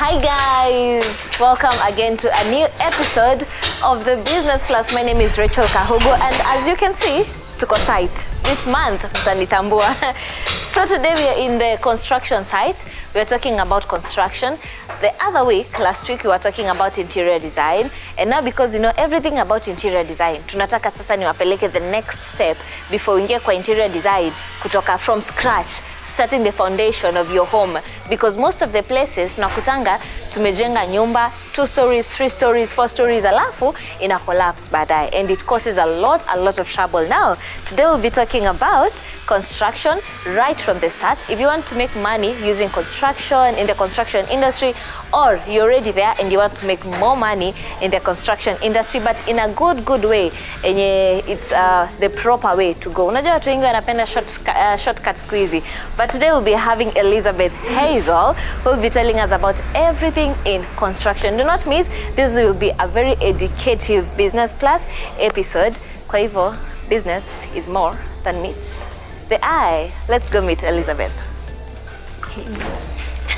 Hi guys, welcome again to a new episode of the Business Plus. My name is Rachel Kahugu, and as you can see, tuko site this month mtanitambua. So today we are in the construction site. We are talking about construction. The other week, last week, we were talking about interior design, and now because you know everything about interior design, tunataka sasa niwapeleke the next step before we ingie kwa interior design kutoka from scratch, starting the foundation of your home, because most of the places tunakutanga tumejenga nyumba 2 stories, 3 stories, 4 stories, alafu ina collapse baadaye, and it causes a lot of trouble. Now today we'll be talking about construction right from the start. If you want to make money using construction in the construction industry, or you're already there and you want to make more money in the construction industry but in a good way, and it's the proper way to go. Unajua watu wengi wanapenda shortcut squeezy, but today we'll be having Elizabeth Hazel who will be telling us about everything in construction. Do not miss, this will be a very educative Business Plus episode. Kwa hivyo, business is more than meets the eye. Let's go meet Elizabeth.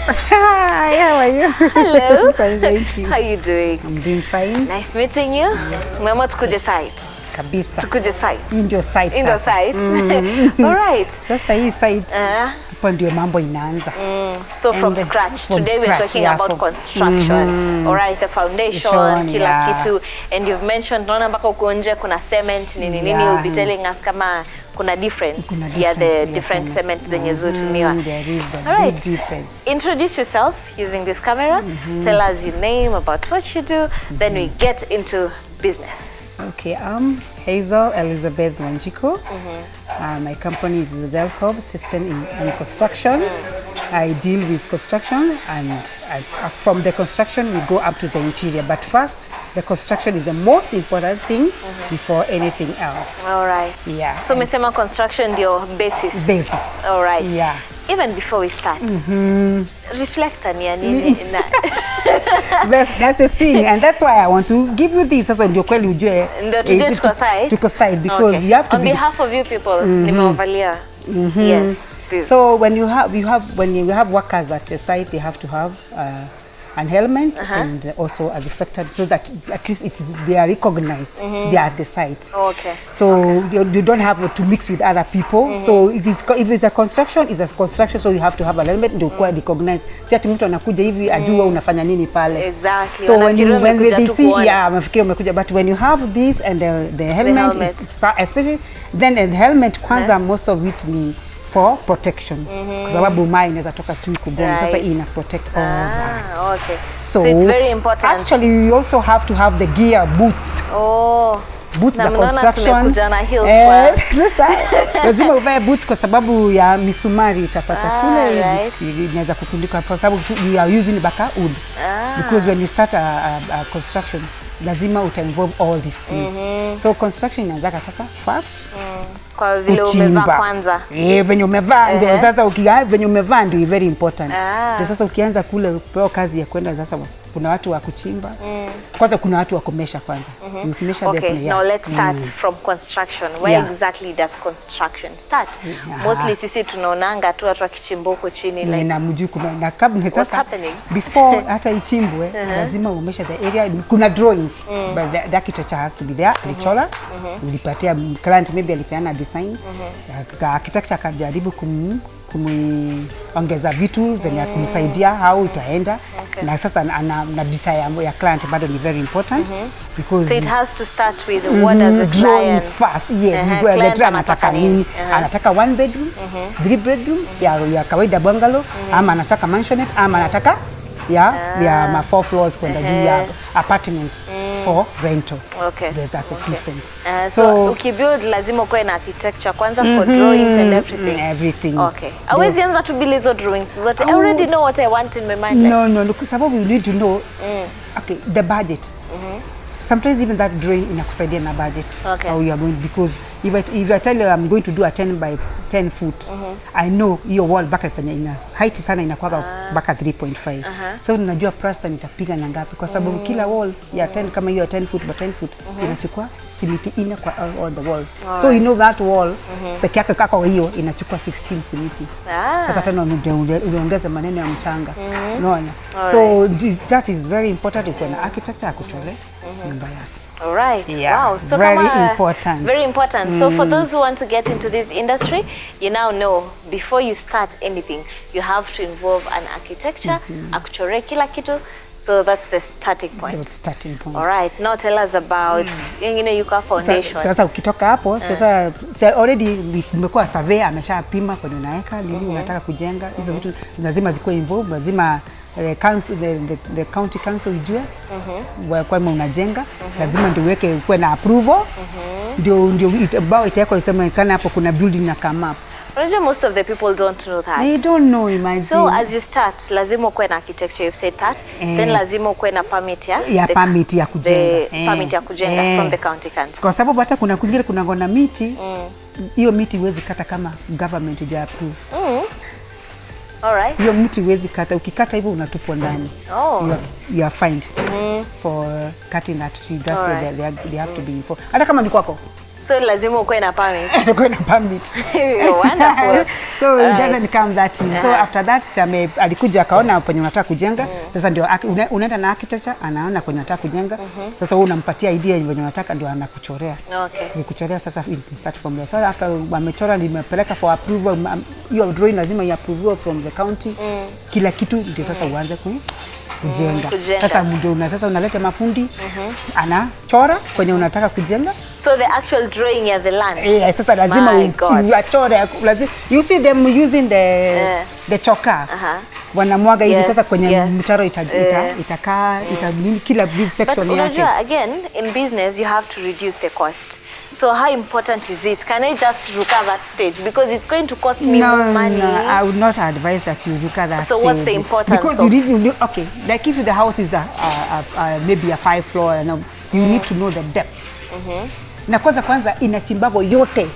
Hi, how are you? Hello. Fine, thank you. How are you doing? I'm doing fine. Nice meeting you. Yes. Mama tukuje site. Kabisa. Tukuje site. Ndio site. Ndio site. All right. Sasa hii site hapo ndio mambo inaanza. So from scratch. Today we're talking about construction. All right, the foundation, kila kitu. And you've mentioned naona mpaka uko nje kuna cement nini. You'll be telling us kama kuna difference. The different cement zenye zutumiwa. All right. Introduce yourself using this camera. Tell us your name, about what you do, then we get into business. Okay, I'm Hazel Elizabeth Wanjiko. My company is Zelcob System in Construction. I deal with construction, and from the construction we go up to the interior. But first, the construction is the most important thing before anything else. All right. Yeah. So mesema construction ndio basis. Basis. All right. Yeah. Even before we start, reflector ni nini? That's the thing, and that's why I want to give you this. Sasa ndio kweli ujue. Ndio tuje tuko side because you have to. On behalf of you people, nimewavalia. Yes. This. So when you have workers at the site, they have to have an helmet and also a reflector, so that at least they are recognized. They are at the site. Okay. So you don't have to mix with other people. So if it's a construction, it's a construction. So you have to have a helmet ndio kuwa recognized. Si ati mtu anakuja hivi ajua unafanya nini pale. Exactly. So when they see, mafikiri umekuja, but when you have this and the helmet. Especially then the helmet kwanza most of it ni for protection, kwa sababu mai inaweza toka tu kugonga. Sasa ina protect all that. Okay. So it's very important. Actually, you also have to have the gear, boots. Boots za construction. Sasa lazima uvae boots kwa sababu ya misumari itapata kule inaweza kutundika, kwa sababu you are using baka wood. Because when you start a construction, lazima involve all these things. So construction inaanza sasa first. Kwa vile umevaa kwanza. Venye umevaa ndio sasa venye umevaa ndio very important. Ndio sasa ukianza kule upewa kazi ya kwenda sasa kuna watu wa kuchimba. Kwanza kuna watu wa kumesha kwanza. Okay, now let's start from construction. Where exactly does construction start? Mostly sisi tunaonanga tu watu wakichimba huko chini like. Na mjui kuna na kabla sasa before hata ichimbwe lazima umesha the area. Kuna drawings, but the architecture has to be there. Lichola ulipatia client, maybe alipeana design. Architecture akajaribu kumuongeza vitu zenye kumsaidia how itaenda. Na sasa na design ya client bado ni very important, because so it has to start with what does the client first. The client anataka nini? Anataka 1 bedroom, 3 bedroom ya kawaida bungalow, ama anataka mansionette, ama anataka ya 4 floors kwenda juu ya apartments for rental. Okay. That's the difference. So ukibuild lazima uwe na architecture kwanza for drawings and everything. Okay. Always anza to build hizo drawings zote. I already know what I want in my mind. No, look, sababu you need to know okay, the budget. Sometimes even that drawing inakusaidia na budget. How you are going, because if I tell you I'm going to do a 10 by 10 foot, I know your wall baka penye ina height sana inakuwa baka 3.5. So ninajua plaster nitapiga na ngapi, kwa sababu kila wall ya 10 kama hiyo 10 foot by 10 foot inachukua simiti 4 kwa all the wall. So you know that wall peke yake kako hiyo inachukua 16 simiti. Sasa tena unaongeza maneno ya mchanga. Unaona? So that is very important when architect akuchore nyumba yake. All right. Yeah. Wow. So very important. Very important. So for those who want to get into this industry, you now know before you start anything, you have to involve an architecture, akuchore kila kitu. So that's the starting point. The starting point. All right. Now tell us about yuko foundation. Sasa ukitoka hapo, sasa already umekuwa survey ameshapima kwenye unaweka nini unataka kujenga. Hizo vitu lazima zikuwe involved, lazima the county council ijue kwa unajenga, lazima ndio uweke kuwe na approval. Ndio itawekwa isemekana hapo kuna building na come up. Most of the people don't know that. They don't know, imagine. So as you start, lazima ukuwe na architecture, you've said that. Then lazima ukuwe na permit permit ya kujenga. Permit ya kujenga from the county council. Kwa sababu hata kuna kwingine kuna ngona miti, hiyo miti huwezi kata kama government ija approve. All right. Hiyo mti huwezi kata, ukikata hivyo unatupwa ndani. You are fined for cutting that tree. That's why they have to be informed. Hata kama ni kwako. So lazima ukuwe na permit. Ukuwe na permit. Wonderful. So it doesn't come that in. So after that alikuja akaona penye unataka kujenga. Sasa ndio unaenda na architecture, anaona penye unataka kujenga. Sasa wewe unampatia idea yenye unataka, ndio anakuchorea. Okay. Nikuchorea sasa start from there. So after amechora nimepeleka for approval, your drawing lazima ya approval from the county. Kila kitu ndio sasa uanze kujenga. Sasa unaleta mafundi anachora kwenye unataka kujenga. So the actual drawing ya the land. Yeah, sasa lazima uchore. You see them using the choka. Wanamwaga hivi sasa kwenye mtaro itakaa kila section yake. But again, in business you have to reduce the cost. So how important is it? Can I just look at that stage? Because it's going to cost me more money. No, I would not advise that you look at that so stage. So what's the importance because of... okay, like if the house is maybe a 5 floor, you need to know the depth. Na kwanza inachimbago yote.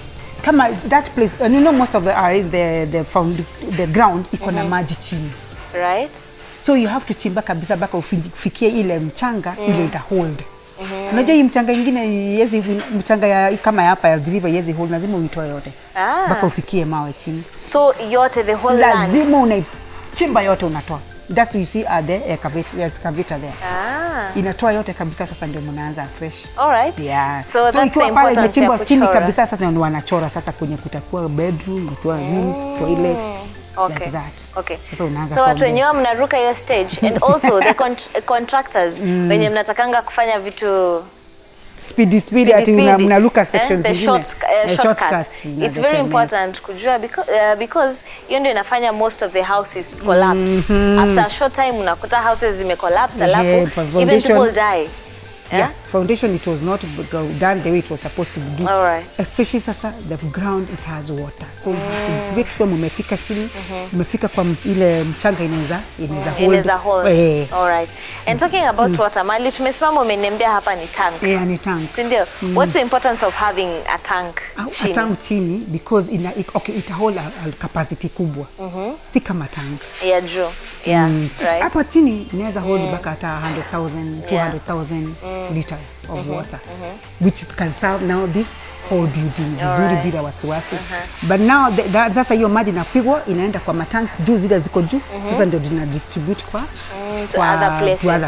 Kama that place, and you know most of the ground iko na maji chini. Right. So you have to chimba kabisa baka ufikie ile mchanga ile ita hold. Unajua hii mchanga ingine mchanga kama hapa ya river yezi hold, lazima uitoe yote. Baka ufikie mawe chini. So yote the whole land. Lazima unachimba yote unatoa. That's what you see at the excavator there. Inatoa yote kabisa, sasa ndio mnaanza fresh. All right. Yeah. So that's the importance ya kuchora. Chini kabisa sasa ndio wanachora sasa kwenye kutakuwa bedroom, kutakuwa rooms, toilet. Okay. Like that. Okay. Sasa unaanza. So watu wenyewe mnaruka hiyo stage and also the contractors wenye mnatakanga kufanya vitu speedy ati mnaruka sections the shortcuts. It's very important kujua because hiyo ndio inafanya most of the houses collapse. After a short time unakuta houses zime collapse alafu even people die. Yeah, foundation it was not done the way it was supposed to be done. All right. Especially sasa the ground it has water. So make sure umefika chini, umefika kwa ile mchanga inaweza hold. All right. And talking about water, mali tumesimama umeniambia hapa ni tank. Yeah, ni tank. Sindio? What's the importance of having a tank chini? A tank chini because it hold a capacity kubwa. Si kama tank. Yeah, true. Yeah, right. Hapa chini inaweza hold baka hata 100,000, 200,000 liters of water, which can serve now this whole building vizuri bila wasiwasi. But now that's hiyo maji napigwa inaenda kwa matanks juu zile ziko juu, sasa ndio dina distribute to other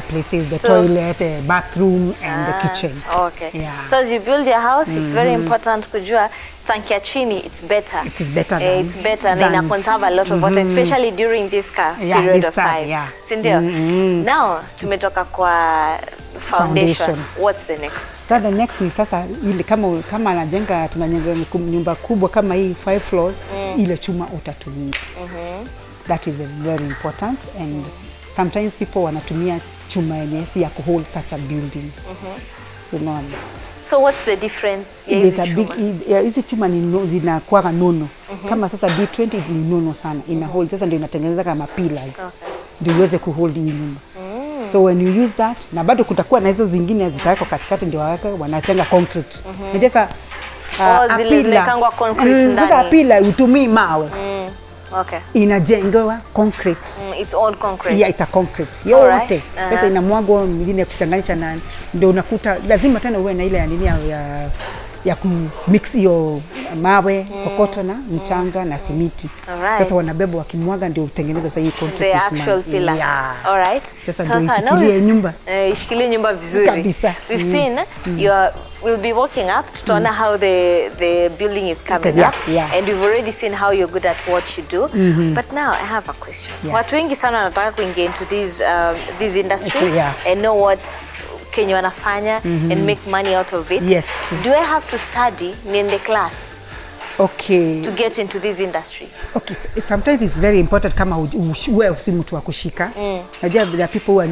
places, the toilet, the bathroom and the kitchen. Okay. Yeah. So as you build your house, it's very important kujua tank ya chini it's better. It is better. It's better and ina conserve a lot of water, especially during this period of time. Yeah. Sindio? Now tumetoka kwa foundation. What's the next? So the next ni sasa ile kama anajenga tunajenga nyumba kubwa kama hii 5 floors, ile chuma utatumia. That is very important and sometimes people wanatumia chuma yenye si ya kuhold such a building. So no. So what's the difference? Hizi chuma ni zinakuwa nono. Kama sasa D20 ni nono sana. Ina hold sasa ndio inatengeneza kama pillars. Ndio iweze kuhold hii nyumba. So when you use that, na bado kutakuwa na hizo zingine zitawekwa katikati ndio wanatenga concrete. Sasa zile zinekangwa concrete ndani. Sasa pila utumii mawe. Okay. Inajengewa concrete. It's all concrete. Yeah, it's a concrete. Yote. Sasa inamwagwa mwingine kuchanganyisha na ndio unakuta lazima tena uwe na ile ya nini ya kumix hiyo mawe, kokoto na mchanga na simiti. Sasa wanabeba wakimwaga ndio utengeneza sasa hii concrete. The actual pillar. Yeah. All right. Sasa ndio ishikilie nyumba. Ishikilie nyumba vizuri. Kabisa. We've seen we'll be walking up tutaona how the building is coming up. Yeah. And we've already seen how you're good at what you do. But now I have a question. Watu wengi sana wanataka kuingia into this industry and know what Kenya wanafanya and make money out of it. Yes. Do I have to study in the class? Okay. To get into this industry. Okay, sometimes it's very important kama uwe si mtu wa kushika. Najua there are people who are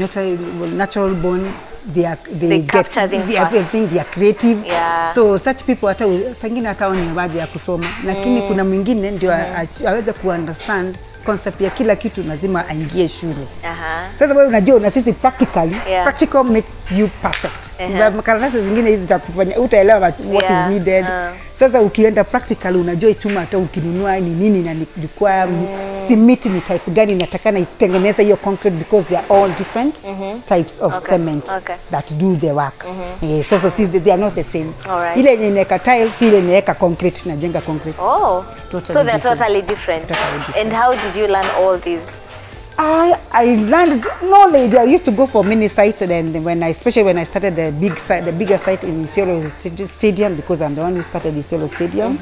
natural born, they capture things fast. They are creative. Yeah. So such people hata sangine hata ni waje ya kusoma. Lakini kuna mwingine ndio aweze ku-understand concept ya kila kitu lazima aingie shule. Sasa wewe unajua na sisi practical make you perfect. Karatasi zingine hizi zitakufanya utaelewa what is needed. Sasa ukienda practical unajua chuma hata ukinunua ni nini na require simiti ni type gani natakana itengeneza hiyo concrete because they are all different types of cement that do the work. So they are not the same. Ile yenye inaweka tile, ile inaweka concrete na jenga concrete. Oh. So they're totally different. And how did you learn all these? I learned knowledge. I used to go for many sites, and then especially when I started the bigger site in Isiolo Stadium, because I'm the one who started Isiolo Stadium.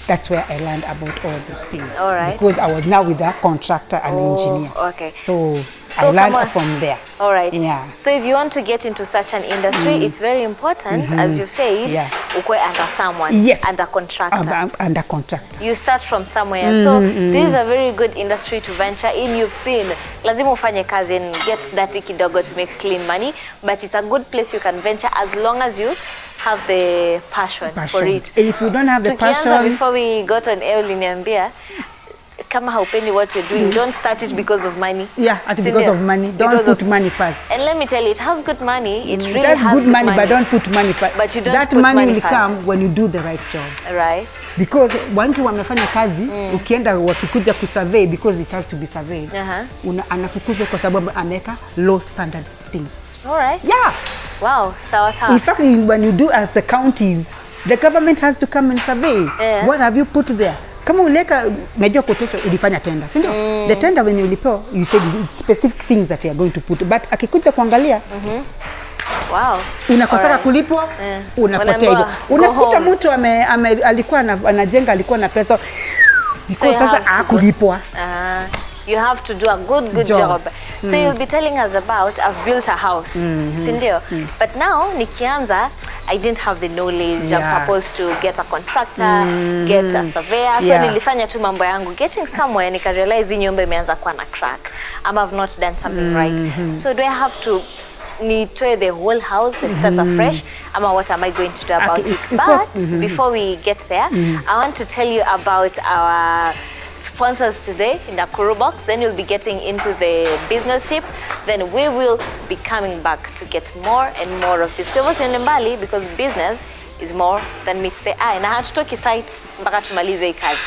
That's where I learned about all these things. All right. Because I was now with a contractor and engineer. Okay. So I learned from there. All right. Yeah. So if you want to get into such an industry, it's very important, as you said, ukwe under someone, under contractor. Under contractor. You start from somewhere. So this is a very good industry to venture in. You've seen, lazima ufanye kazi and get dirty kidogo to make clean money, but it's a good place you can venture as long as you have the passion for it. If you don't have the passion. Before we got on air, uliniambia kama haupendi what you're doing, don't start it because of money. Yeah, because of money. Don't put money first. And let me tell you, it has good money. It really has good money, but don't put money first. But you don't that put money will first. come when you do the right job. Right. Because wanki wamefanya kazi, ukienda wakikuja kusurvey because it has to be surveyed. Anafukuzwa kwa sababu ameka low standard things. All right. Yeah. Wow, sawa sawa. In fact, when you do as the counties, the government has to come and survey. What have you put there? Kama uleka, najua quotation ulifanya tender, si ndio? The tender when you ulipewa, you said specific things that you are going to put. But akikuja kuangalia, wow. Unakosaka kulipwa, unapotea hivyo. Unakuta mtu alikuwa anajenga, alikuwa na pesa, because sasa hakulipwa. You have to do a good job. So you'll be telling us about, I've built a house, sindio? But now, nikianza, I didn't have the knowledge. I'm supposed to get a contractor, get a surveyor. So nilifanya tu mambo yangu. Getting somewhere, nika realize hii nyumba imeanza kuwa na crack. I've not done something right. So do I have to nitoe the whole house and start afresh? What am I going to do about it? But before we get there, I want to tell you about our sponsors today in the Nakuru box. Then you'll be getting into the business tip. Then we will be coming back to get more and more of this. Kwa hivyo mbali, because business is more than meets the eye. Na hatutoki site mpaka tumalize hii kazi.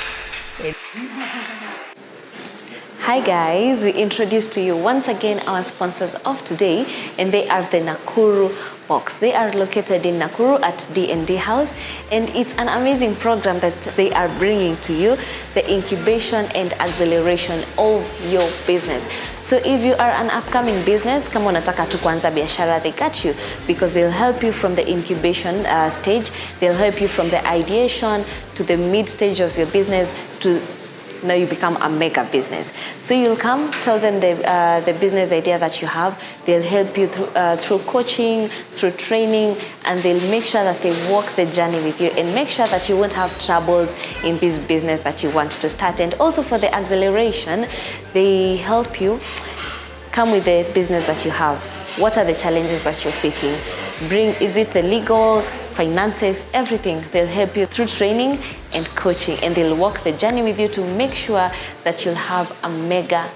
Hi guys, we introduce to you once again our sponsors of today, and they are the Nakuru box. They are located in Nakuru at D&D House, and it's an amazing program that they are bringing to you, the incubation and acceleration of your business. So if you are an upcoming business, kama unataka tu kuanza biashara, they got you, because they'll help you from the incubation stage, they'll help you from the ideation to the mid stage of your business to now you become a mega business. So you'll come, tell them the business idea that you have. They'll help you through coaching, through training, and they'll make sure that they walk the journey with you and make sure that you won't have troubles in this business that you want to start. And also for the acceleration, they help you come with the business that you have. What are the challenges that you're facing? Is it the legal, finances, everything. They'll help you through training and coaching, and they'll walk the journey with you to make sure that you'll have a mega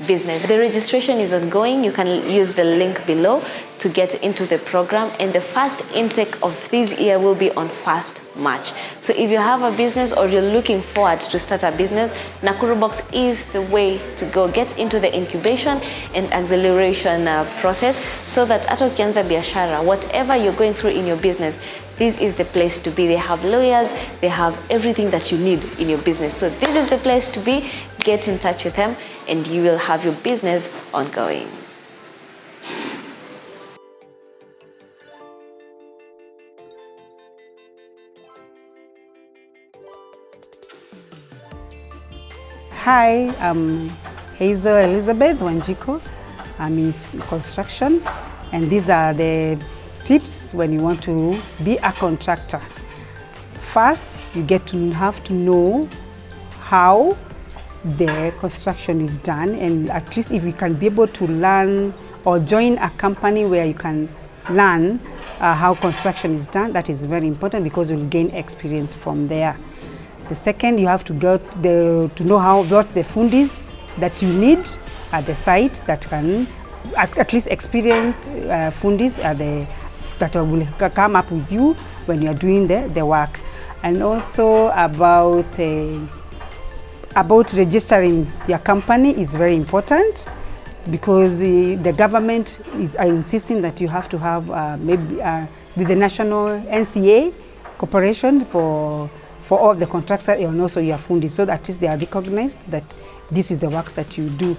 business. The registration is ongoing. You can use the link below to get into the program, and the first intake of this year will be on 1st March. So if you have a business or you're looking forward to start a business, Nakuru Box is the way to go. Get into the incubation and acceleration process so that hata ukianza biashara, whatever you're going through in your business, this is the place to be. They have lawyers, they have everything that you need in your business. So this is the place to be. Get in touch with them and you will have your business ongoing. Hi, I'm Hazel Elizabeth Wanjiko. I'm in construction, and these are the tips when you want to be a contractor. First, you have to know how the construction is done, and at least if you can be able to learn or join a company where you can learn how construction is done, that is very important because you'll gain experience from there. The second, you have to to know what the fundis that you need at the site that can at least experience fundis that will come up with you when you're doing the work. And also about registering your company is very important because the government is insisting that you have to have maybe with the national NCA corporation for all the contractors and also your fundis, so that at least they are recognized that this is the work that you do.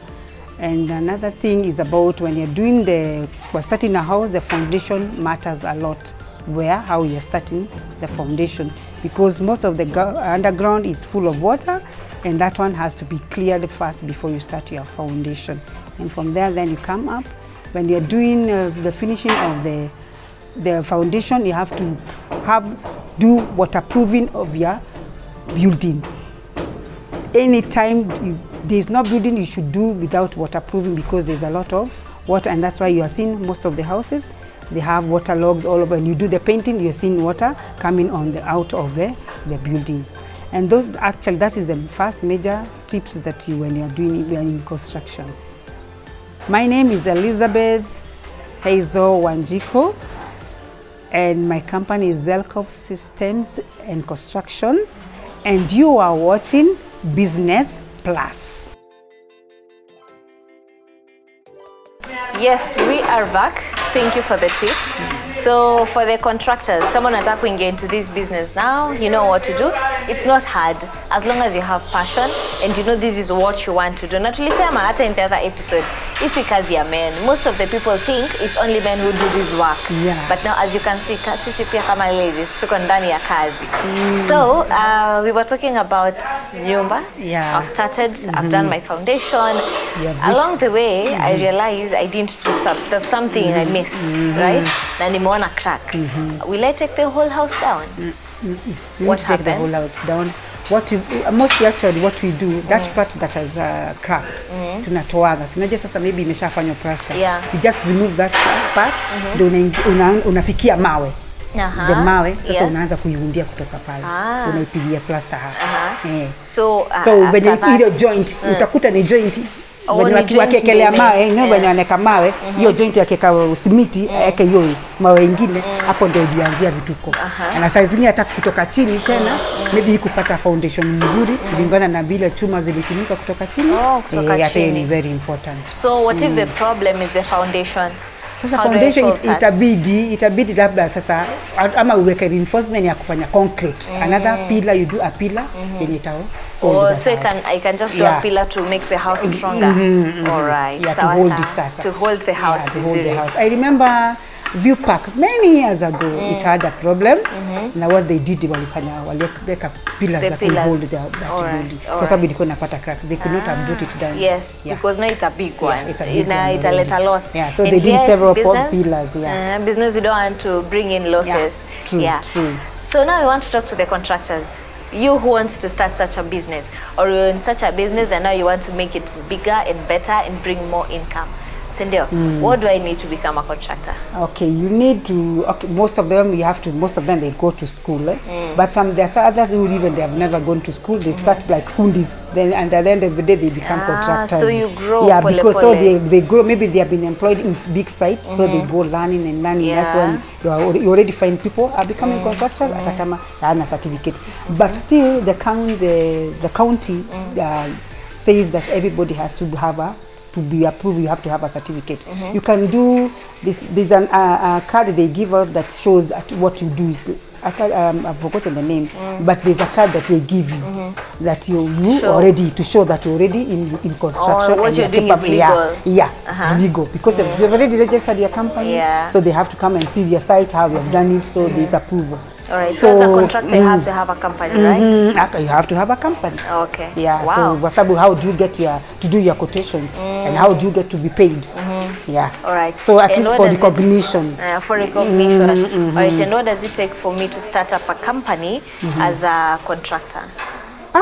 And another thing is about when you're starting a house, the foundation matters a lot. How you're starting the foundation, because most of the underground is full of water, and that one has to be cleared first before you start your foundation. And from there, then you come up. When you're doing the finishing of the foundation, you have to do waterproofing of your building. Anytime there's no building, you should do without waterproofing because there's a lot of water, and that's why you are seeing most of the houses, they have water logs all over. When you do the painting, you're seeing water coming out of the buildings. And that is the first major tips that when you're in construction. My name is Elizabeth Hazel Wanjiko, and my company is Zelcop Systems and Construction, and you are watching Business Plus. Yes, we are back. Thank you for the tips. So for the contractors, kama unataka kuingia into this business now, you know what to do. It's not hard as long as you have passion and you know this is what you want to do. Na tulisema hata in the other episode, isi kazi ya men. Most of the people think it's only men who do this work. Yeah. But now as you can see, sisi pia kama ladies tuko ndani ya kazi. So we were talking about nyumba. Yeah. I've started, I've done my foundation. Yeah, along the way, I realized I didn't do there's something I missed, right? Na nimeona crack. Will I take the whole house down? What take the whole house down? Mostly actually what we do, that part that has cracked, tunatoaga. Sinaje sasa maybe imeshafanywa plaster. Yeah. You just remove that part, unafikia mawe. The mawe sasa unaanza kuiundia kutoka pale. Unaipigia plaster hapa. So when ile joint utakuta ni joint when wakekelea mawe, when waneka mawe, hiyo joint yakeka simiti, yake hiyo mawe ingine, hapo ndio ilianzia vituko. Na saa zingine hata kutoka chini tena, maybe kupata foundation nzuri, kulingana na vile chuma zilitumika kutoka chini. Kutoka chini ni very important. So what if the problem is the foundation? Sasa foundation itabidi labda sasa ama uweke reinforcement ya kufanya concrete. Another pillar, you do a pillar, then itao. So I can just do a pillar to make the house stronger. All right. Yeah, to hold the house. To hold the house. I remember View Park many years ago, it had a problem. Now what they did, waliweka pillars that will hold that building. Kwa sababu ilikuwa inapata crack. They could not have brought it down. Yes, because now it's a big one. It's a big one. It's a loss. Yeah, so they did several pillars. Business, you don't want to bring in losses. True. So now we want to talk to the contractors. You who wants to start such a business, or you're in such a business and now you want to make it bigger and better and bring more income. Sindio? What do I need to become a contractor? Okay, you need to, okay, most of them they go to school, but there's others who even they have never gone to school, they start like fundis, then and at the end of the day they become contractors. So you grow, because so they grow, maybe they have been employed in big sites, so they go learning and learning. That's when you already find people are becoming contractors at a certificate. But still the county says that everybody has to have to be approved, you have to have a certificate. You can do this. There's a card they give out that shows what you do. I've forgotten the name, but there's a card that they give you that you already, to show that you're already in construction. What you're doing is legal. It's legal because you've already registered your company. So they have to come and see your site, how you've done it. So there's approval. All right. So as a contractor, you have to have a company, right? You have to have a company. Okay. Yeah. Wow. So how do you get to do your quotations, and how do you get to be paid? Yeah. All right. So at least for recognition. For recognition. All right. And what does it take for me to start up a company as a contractor?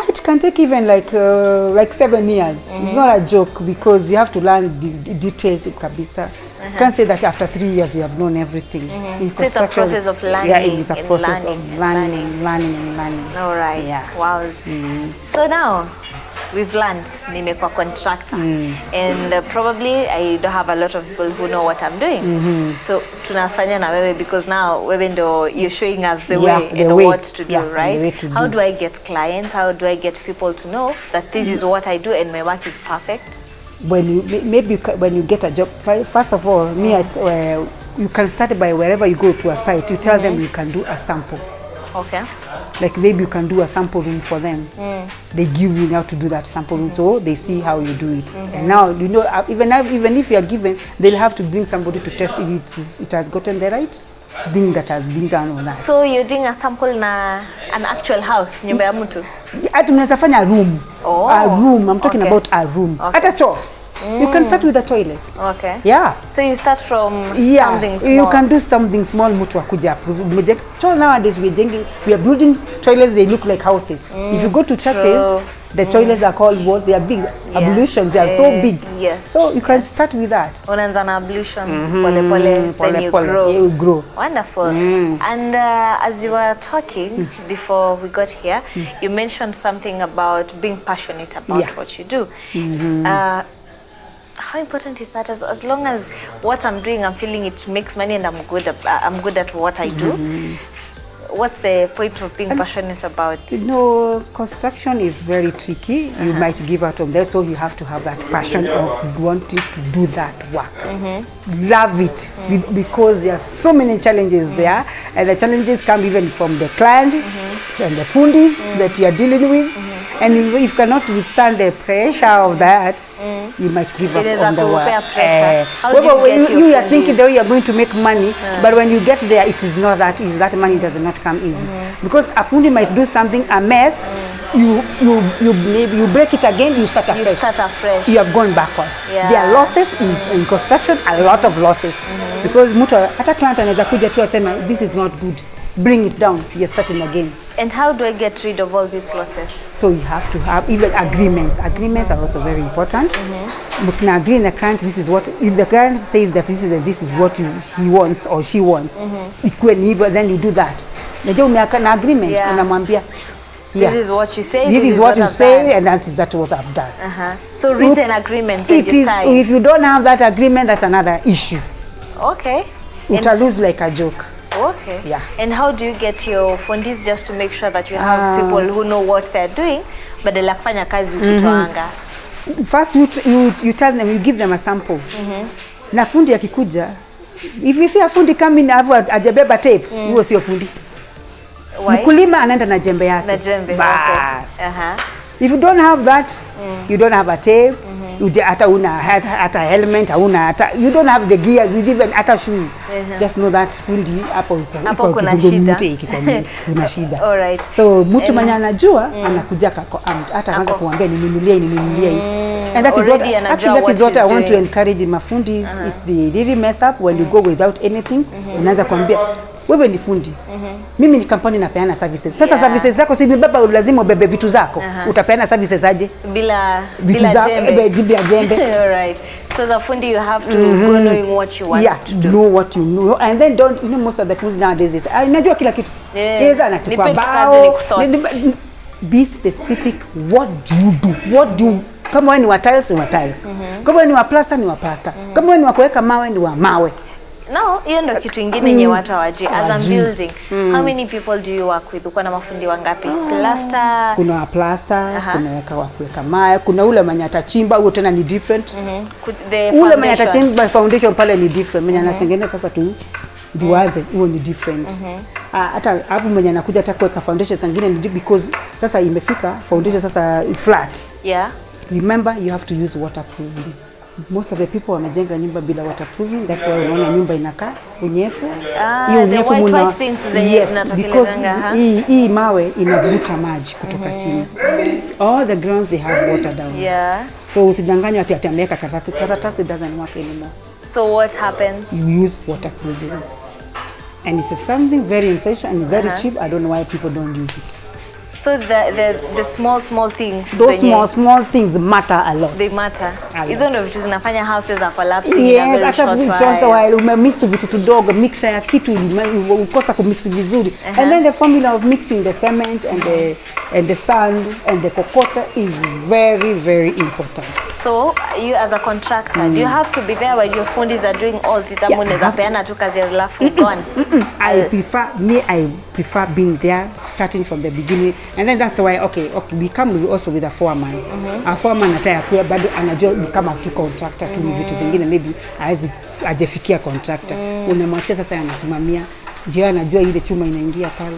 It can take even like 7 years. It's not a joke because you have to learn the details kabisa. You can't say that after 3 years you have known everything. So it's a process of learning. Yeah, it is a process of learning. All right. Yeah. Wow. So now we've learned nimekuwa contractor, and probably I don't have a lot of people who know what I'm doing. So tunafanya na wewe because now wewe ndo you're showing us the way and what to do, right? How do I get clients? How do I get people to know that this is what I do and my work is perfect? When you get a job, first of all, you can start by wherever you go to a site. You tell them you can do a sample. Okay. Like maybe you can do a sample room for them. They give you how to do that sample room, so they see how you do it. And now even if you are given, they'll have to bring somebody to test if it has gotten the right thing that has been done on that. So you're doing a sample na an actual house, nyumba ya mtu? Tunaweza fanya a room. A room. I'm talking about a room. At a choo. You can start with a toilet. Okay. Yeah. So you start from something small. You can do something small. Mtu akuja approve. So nowadays we are building toilets. They look like houses. If you go to churches, the toilets are called what? They are big. Ablutions. They are so big. Yes. So you can start with that. Unaanza na ablutions, pole pole, then you grow. You grow. Wonderful. And as you were talking before we got here, you mentioned something about being passionate about what you do. How important is that? As long as what I'm doing, I'm feeling it makes money and I'm good at what I do. What's the point of being passionate about? Construction is very tricky. You might give out on that, so you have to have that passion of wanting to do that work. Love it because there are so many challenges there, and the challenges come even from the client and the fundis that you are dealing with. And if you cannot withstand the pressure of that, you might give up on the work. You are thinking the way you are going to make money, but when you get there, it is not that easy. That money does not come easy. Because a fundi might do something, a mess, you break it again, you start afresh. You have gone backwards. There are losses in construction, a lot of losses. Because hata client anaweza kuja tu asema, this is not good. Bring it down, you're starting again. And how do I get rid of all these losses? So you have to have even agreements. Agreements are also very important. You can agree in the client, this is what, if the client says that this is what he wants or she wants, then you do that. An agreement, unamwambia, this is what you say, this is what you say, and that's what I've done. So written agreements and decide. If you don't have that agreement, that's another issue. Okay. It'll lose like a joke. Okay. Yeah. And how do you get your fundis just to make sure that you have people who know what they're doing, badala kufanya kazi ukitoanga? First you tell them, you give them a sample. Na fundi akikuja, if you see a fundi come in ajabeba tape, huo sio fundi. Mkulima anaenda na jembe yake. Na jembe. Bas. If you don't have that, you don't have a tape, hata helmet, you don't have the gears, you even hata shoes. Just know that fundi hapo kuna shida. Kuna shida. All right. So mtu mwenye anajua anakuja hata kwanza kuambia ninunulie. And that is what I want to encourage mafundis. If they really mess up when you go without anything, unaanza kuambia wewe ni fundi. Mimi ni kampuni napeana services. Sasa services zako si baba lazima ubebe vitu zako. Utapeana services aje? Bila jembe. All right. So as a fundi you have to go knowing what you want to do. Know what you know, and then don't, you know, most of the fundis nowadays is najua kila kitu. Anachukua bao. Be specific. What do you do? What do you, kama wewe ni wa tiles ni wa tiles. Kama wewe ni wa plaster ni wa plaster. Kama wewe ni wa kuweka mawe ni wa mawe. No, hiyo ndio kitu kingine yenye watu hawajui. As I'm building, how many people do you work with? Uko na mafundi wangapi? Plaster. Kuna wa plaster, kuna wa kuweka mawe, kuna ule mwenye atachimba, huo tena ni different. Ule mwenye atachimba foundation pale ni different. Mwenye anatengeneza sasa tu duaze, huo ni different. Hata hapo mwenye anakuja hata kuweka foundation zingine ni because sasa imefika foundation sasa flat. Yeah. Remember you have to use waterproofing. Most of the people wamejenga nyumba bila waterproofing. That's why unaona nyumba inakaa unyefu. Hiyo white things zenye zinatokelezanga. Hii mawe inavuta maji kutoka chini. All the grounds they have water down. Yeah. So usidanganywe ati ameweka karatasi. Karatasi doesn't work anymore. So what happens? You use waterproofing. And it's something very essential and very cheap. I don't know why people don't use it. So the small things. Those small things matter a lot. They matter. Hizo ndio vitu zinafanya houses are collapsing in a very short while. Umemiss vitu kidogo, mixer ya kitu ukosa kumix vizuri. And then the formula of mixing the cement and the sand and the cocotta is very, very important. So you as a contractor, do you have to be there when your fundis are doing all this? Unaweza peana tu kazi alafu gone. I prefer being there starting from the beginning. And then that's why we come also with a foreman. A foreman ataya bado anajua kama tu contractor tu vitu zingine maybe hajafikia contractor. Unamwachia sasa anasimamia. Ndio anajua ile chuma inaingia pale.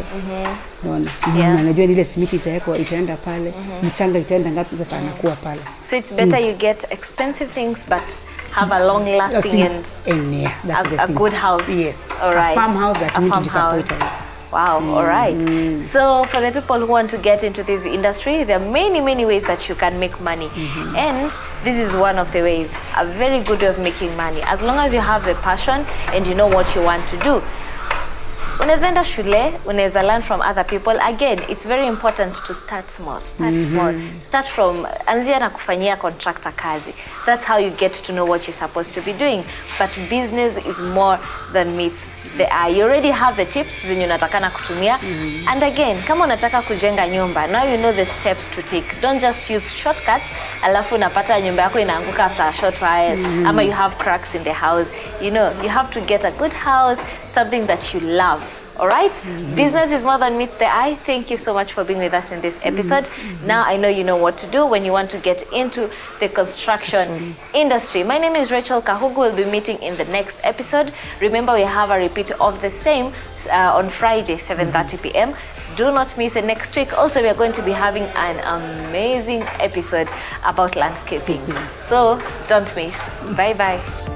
Unaona? Anajua ile simiti itaenda pale. Mchanga itaenda ngapi sasa anakuwa pale. So it's better you get expensive things but have a long lasting and a good house. Yes. All right. A farmhouse that won't disappoint us. Wow, all right. So for the people who want to get into this industry, there are many ways that you can make money. And this is one of the ways, a very good way of making money. As long as you have the passion and you know what you want to do. Unaweza enda shule, unaweza learn from other people. Again, it's very important to start small. Start from anzia na kufanyia contractor kazi. That's how you get to know what you're supposed to be doing. But business is more than meat. You already have the tips zenye unatakana kutumia. And again, kama unataka kujenga nyumba, now you know the steps to take. Don't just use shortcuts. Alafu unapata nyumba yako inaanguka after a short while. Ama you have cracks in the house. You know, you have to get a good house, something that you love. All right? Business is more than meets the eye. Thank you so much for being with us in this episode. Now I know you know what to do when you want to get into the construction industry. My name is Rachel Kahugu. We'll be meeting in the next episode. Remember, we have a repeat of the same on Friday, 7:30 p.m. Do not miss it next week. Also, we are going to be having an amazing episode about landscaping. So don't miss. Bye-bye.